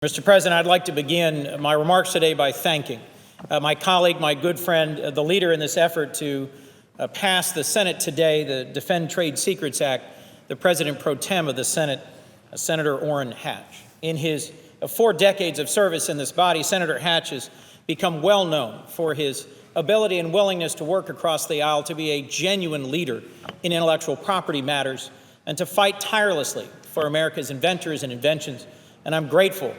Mr. President, I'd like to begin my remarks today by thanking my colleague, my good friend, the leader in this effort to pass the Senate today, the Defend Trade Secrets Act, the President pro tem of the Senate, Senator Orrin Hatch. In his 4 decades of service in this body, Senator Hatch has become well known for his ability and willingness to work across the aisle to be a genuine leader in intellectual property matters and to fight tirelessly for America's inventors and inventions. And I'm grateful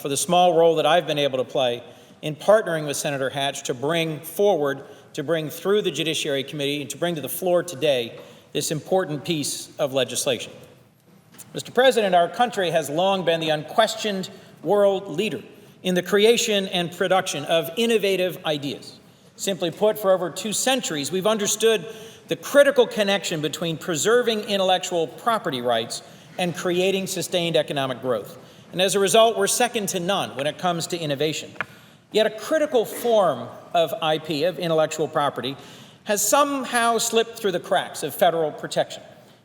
for the small role that I've been able to play in partnering with Senator Hatch to bring forward, to bring through the Judiciary Committee, and to bring to the floor today this important piece of legislation. Mr. President, our country has long been the unquestioned world leader in the creation and production of innovative ideas. Simply put, for over 2 centuries, we've understood the critical connection between preserving intellectual property rights and creating sustained economic growth. And as a result, we're second to none when it comes to innovation. Yet a critical form of IP, of intellectual property, has somehow slipped through the cracks of federal protection.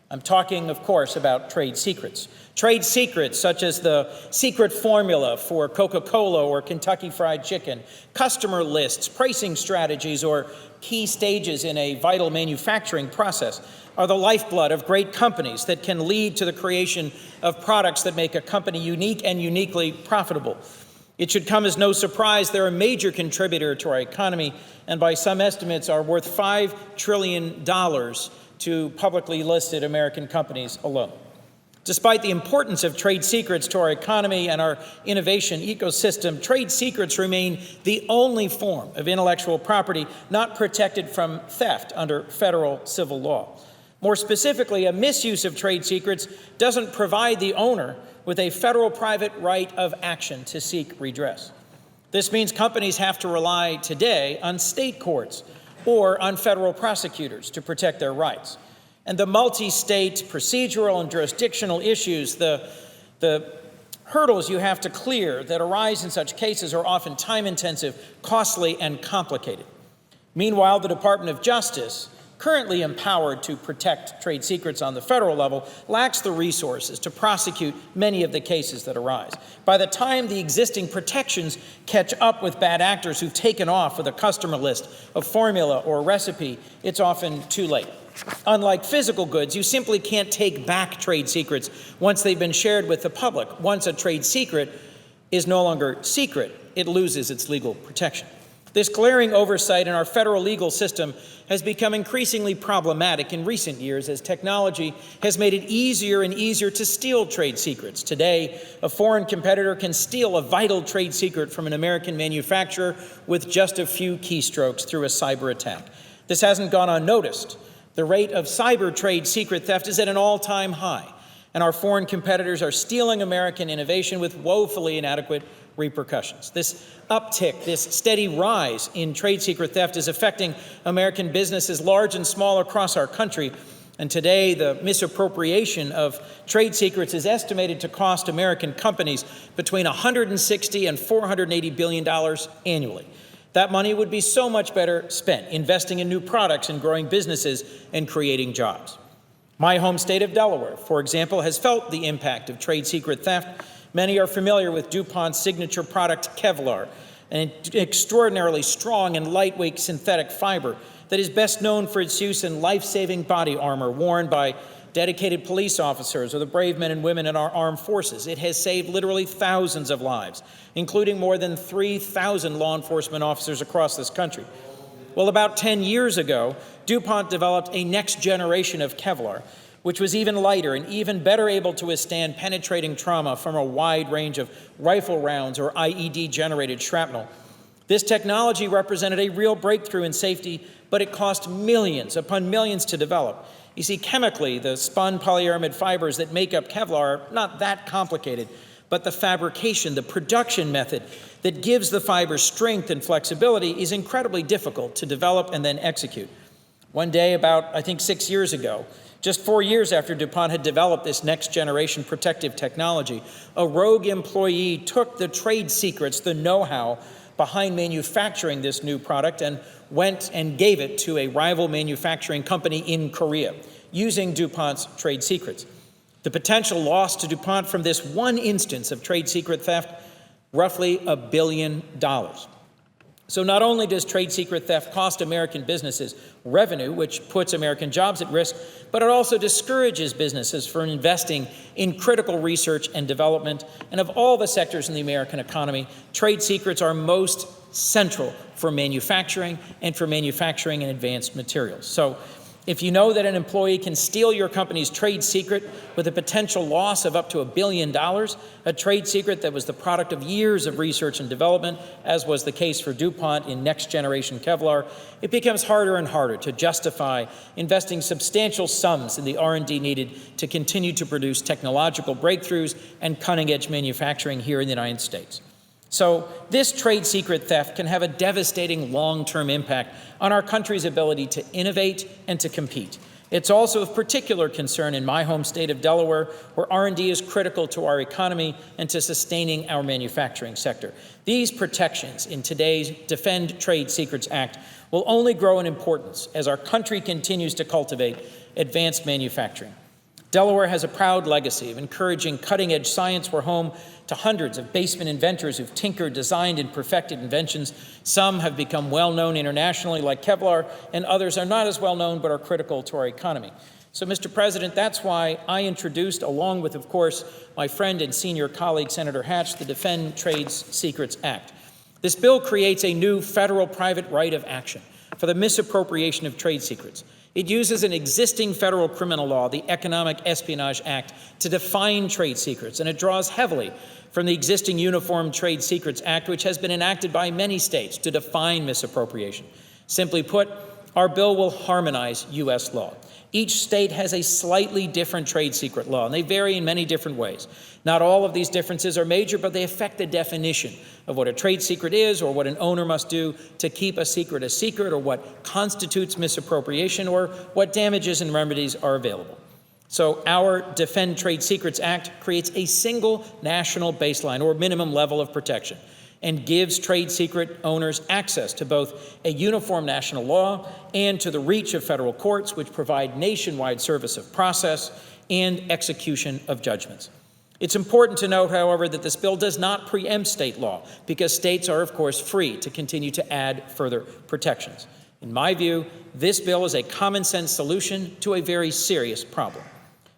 I'm talking, of course, about trade secrets. Trade secrets such as the secret formula for Coca-Cola or Kentucky Fried Chicken, customer lists, pricing strategies, or key stages in a vital manufacturing process are the lifeblood of great companies that can lead to the creation of products that make a company unique and uniquely profitable. It should come as no surprise they're a major contributor to our economy and by some estimates are worth $5 trillion to publicly listed American companies alone. Despite the importance of trade secrets to our economy and our innovation ecosystem, trade secrets remain the only form of intellectual property not protected from theft under federal civil law. More specifically, a misuse of trade secrets doesn't provide the owner with a federal private right of action to seek redress. This means companies have to rely today on state courts or on federal prosecutors to protect their rights. And the multi-state procedural and jurisdictional issues, the hurdles you have to clear that arise in such cases are often time-intensive, costly, and complicated. Meanwhile, the Department of Justice, currently empowered to protect trade secrets on the federal level, lacks the resources to prosecute many of the cases that arise. By the time the existing protections catch up with bad actors who've taken off with a customer list, a formula, or a recipe, it's often too late. Unlike physical goods, you simply can't take back trade secrets once they've been shared with the public. Once a trade secret is no longer secret, it loses its legal protection. This glaring oversight in our federal legal system has become increasingly problematic in recent years as technology has made it easier and easier to steal trade secrets. Today, a foreign competitor can steal a vital trade secret from an American manufacturer with just a few keystrokes through a cyber attack. This hasn't gone unnoticed. The rate of cyber trade secret theft is at an all-time high, and our foreign competitors are stealing American innovation with woefully inadequate repercussions. This uptick, this steady rise in trade secret theft is affecting American businesses large and small across our country. And today, the misappropriation of trade secrets is estimated to cost American companies between $160 and $480 billion annually. That money would be so much better spent investing in new products and growing businesses and creating jobs. My home state of Delaware, for example, has felt the impact of trade secret theft. Many are familiar with DuPont's signature product, Kevlar, an extraordinarily strong and lightweight synthetic fiber that is best known for its use in life-saving body armor worn by dedicated police officers or the brave men and women in our armed forces. It has saved literally thousands of lives, including more than 3,000 law enforcement officers across this country. Well, about 10 years ago, DuPont developed a next generation of Kevlar, which was even lighter and even better able to withstand penetrating trauma from a wide range of rifle rounds or IED-generated shrapnel. This technology represented a real breakthrough in safety, but it cost millions upon millions to develop. You see, chemically, the spun polyaramid fibers that make up Kevlar are not that complicated, but the fabrication, the production method that gives the fiber strength and flexibility is incredibly difficult to develop and then execute. One day, about, 6 years ago, just 4 years after DuPont had developed this next-generation protective technology, a rogue employee took the trade secrets, the know-how behind manufacturing this new product, and went and gave it to a rival manufacturing company in Korea, using DuPont's trade secrets. The potential loss to DuPont from this one instance of trade secret theft, roughly $1 billion. So not only does trade secret theft cost American businesses revenue, which puts American jobs at risk, but it also discourages businesses from investing in critical research and development. And of all the sectors in the American economy, trade secrets are most central for manufacturing and in advanced materials. So if you know that an employee can steal your company's trade secret with a potential loss of up to $1 billion, a trade secret that was the product of years of research and development, as was the case for DuPont in next-generation Kevlar, it becomes harder and harder to justify investing substantial sums in the R&D needed to continue to produce technological breakthroughs and cutting-edge manufacturing here in the United States. So this trade secret theft can have a devastating long-term impact on our country's ability to innovate and to compete. It's also of particular concern in my home state of Delaware, where R&D is critical to our economy and to sustaining our manufacturing sector. These protections in today's Defend Trade Secrets Act will only grow in importance as our country continues to cultivate advanced manufacturing. Delaware has a proud legacy of encouraging cutting-edge science. We're home to hundreds of basement inventors who've tinkered, designed, and perfected inventions. Some have become well-known internationally, like Kevlar, and others are not as well-known but are critical to our economy. So, Mr. President, that's why I introduced, along with, of course, my friend and senior colleague, Senator Hatch, the Defend Trade Secrets Act. This bill creates a new federal private right of action for the misappropriation of trade secrets. It uses an existing federal criminal law, the Economic Espionage Act, to define trade secrets, and it draws heavily from the existing Uniform Trade Secrets Act, which has been enacted by many states to define misappropriation. Simply put, our bill will harmonize U.S. law. Each state has a slightly different trade secret law, and they vary in many different ways. Not all of these differences are major, but they affect the definition of what a trade secret is, or what an owner must do to keep a secret, or what constitutes misappropriation, or what damages and remedies are available. So our Defend Trade Secrets Act creates a single national baseline or minimum level of protection and gives trade secret owners access to both a uniform national law and to the reach of federal courts, which provide nationwide service of process and execution of judgments. It's important to note, however, that this bill does not preempt state law, because states are, of course, free to continue to add further protections. In my view, this bill is a common-sense solution to a very serious problem.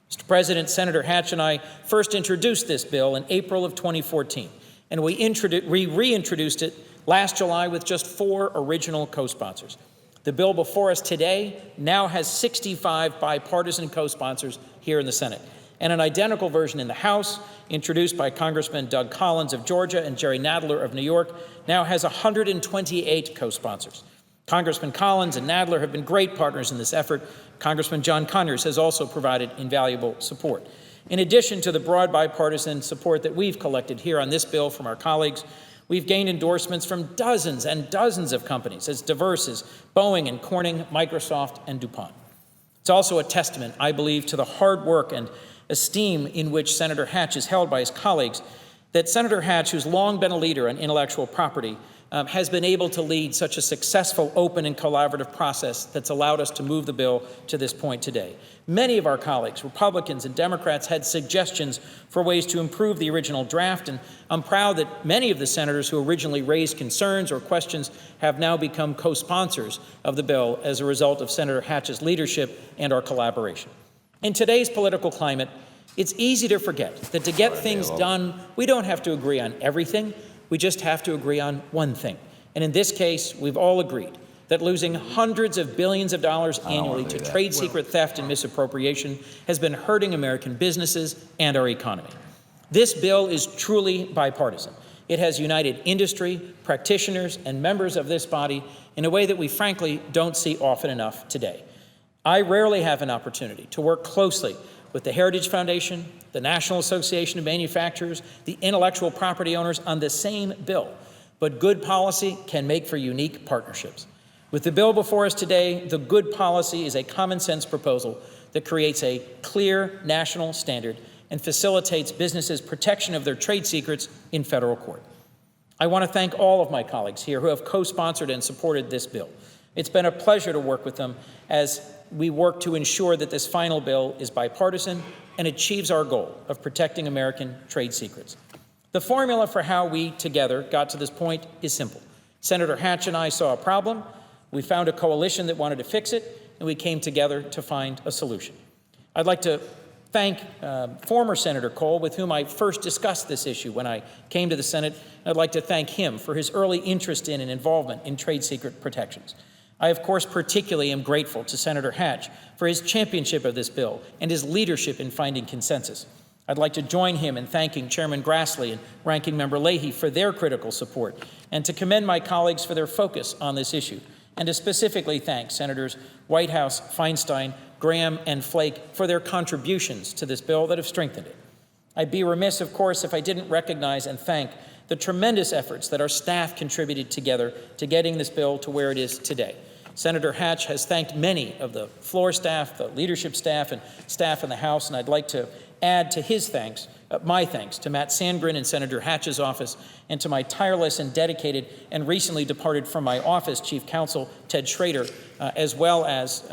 Mr. President, Senator Hatch and I first introduced this bill in April of 2014. And we reintroduced it last July with just 4 original co-sponsors. The bill before us today now has 65 bipartisan co-sponsors here in the Senate, and an identical version in the House, introduced by Congressman Doug Collins of Georgia and Jerry Nadler of New York, now has 128 co-sponsors. Congressman Collins and Nadler have been great partners in this effort. Congressman John Conyers has also provided invaluable support. In addition to the broad bipartisan support that we've collected here on this bill from our colleagues, we've gained endorsements from dozens and dozens of companies as diverse as Boeing and Corning, Microsoft, and DuPont. It's also a testament, I believe, to the hard work and esteem in which Senator Hatch is held by his colleagues, that Senator Hatch, who's long been a leader on intellectual property, has been able to lead such a successful, open, and collaborative process that's allowed us to move the bill to this point today. Many of our colleagues, Republicans and Democrats, had suggestions for ways to improve the original draft, and I'm proud that many of the senators who originally raised concerns or questions have now become co-sponsors of the bill as a result of Senator Hatch's leadership and our collaboration. In today's political climate, it's easy to forget that to get things done, we don't have to agree on everything. We just have to agree on one thing. And in this case, we've all agreed that losing hundreds of billions of dollars annually to trade secret theft and misappropriation has been hurting American businesses and our economy. This bill is truly bipartisan. It has united industry, practitioners, and members of this body in a way that we frankly don't see often enough today. I rarely have an opportunity to work closely with the Heritage Foundation, the National Association of Manufacturers, the intellectual property owners on the same bill. But good policy can make for unique partnerships. With the bill before us today, the good policy is a common-sense proposal that creates a clear national standard and facilitates businesses' protection of their trade secrets in federal court. I want to thank all of my colleagues here who have co-sponsored and supported this bill. It's been a pleasure to work with them as we work to ensure that this final bill is bipartisan, and achieves our goal of protecting American trade secrets. The formula for how we together got to this point is simple. Senator Hatch and I saw a problem, we found a coalition that wanted to fix it, and we came together to find a solution. I'd like to thank former Senator Cole, with whom I first discussed this issue when I came to the Senate. I'd like to thank him for his early interest in and involvement in trade secret protections. I, of course, particularly am grateful to Senator Hatch for his championship of this bill and his leadership in finding consensus. I'd like to join him in thanking Chairman Grassley and Ranking Member Leahy for their critical support, and to commend my colleagues for their focus on this issue, and to specifically thank Senators Whitehouse, Feinstein, Graham, and Flake for their contributions to this bill that have strengthened it. I'd be remiss, of course, if I didn't recognize and thank the tremendous efforts that our staff contributed together to getting this bill to where it is today. Senator Hatch has thanked many of the floor staff, the leadership staff, and staff in the House, and I'd like to add to his thanks, my thanks to Matt Sandgren in Senator Hatch's office, and to my tireless and dedicated and recently departed from my office Chief Counsel Ted Schrader, as well as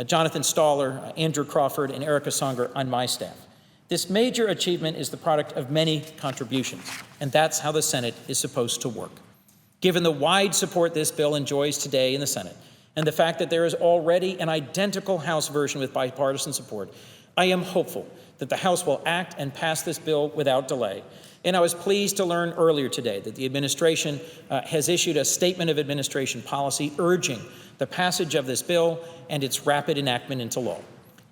Jonathan Staller, Andrew Crawford, and Erica Songer on my staff. This major achievement is the product of many contributions, and that's how the Senate is supposed to work. Given the wide support this bill enjoys today in the Senate, and the fact that there is already an identical House version with bipartisan support, I am hopeful that the House will act and pass this bill without delay. And I was pleased to learn earlier today that the administration has issued a statement of administration policy urging the passage of this bill and its rapid enactment into law.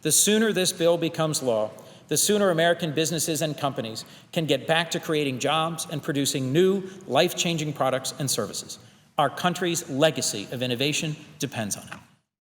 The sooner this bill becomes law, the sooner American businesses and companies can get back to creating jobs and producing new, life-changing products and services. Our country's legacy of innovation depends on it.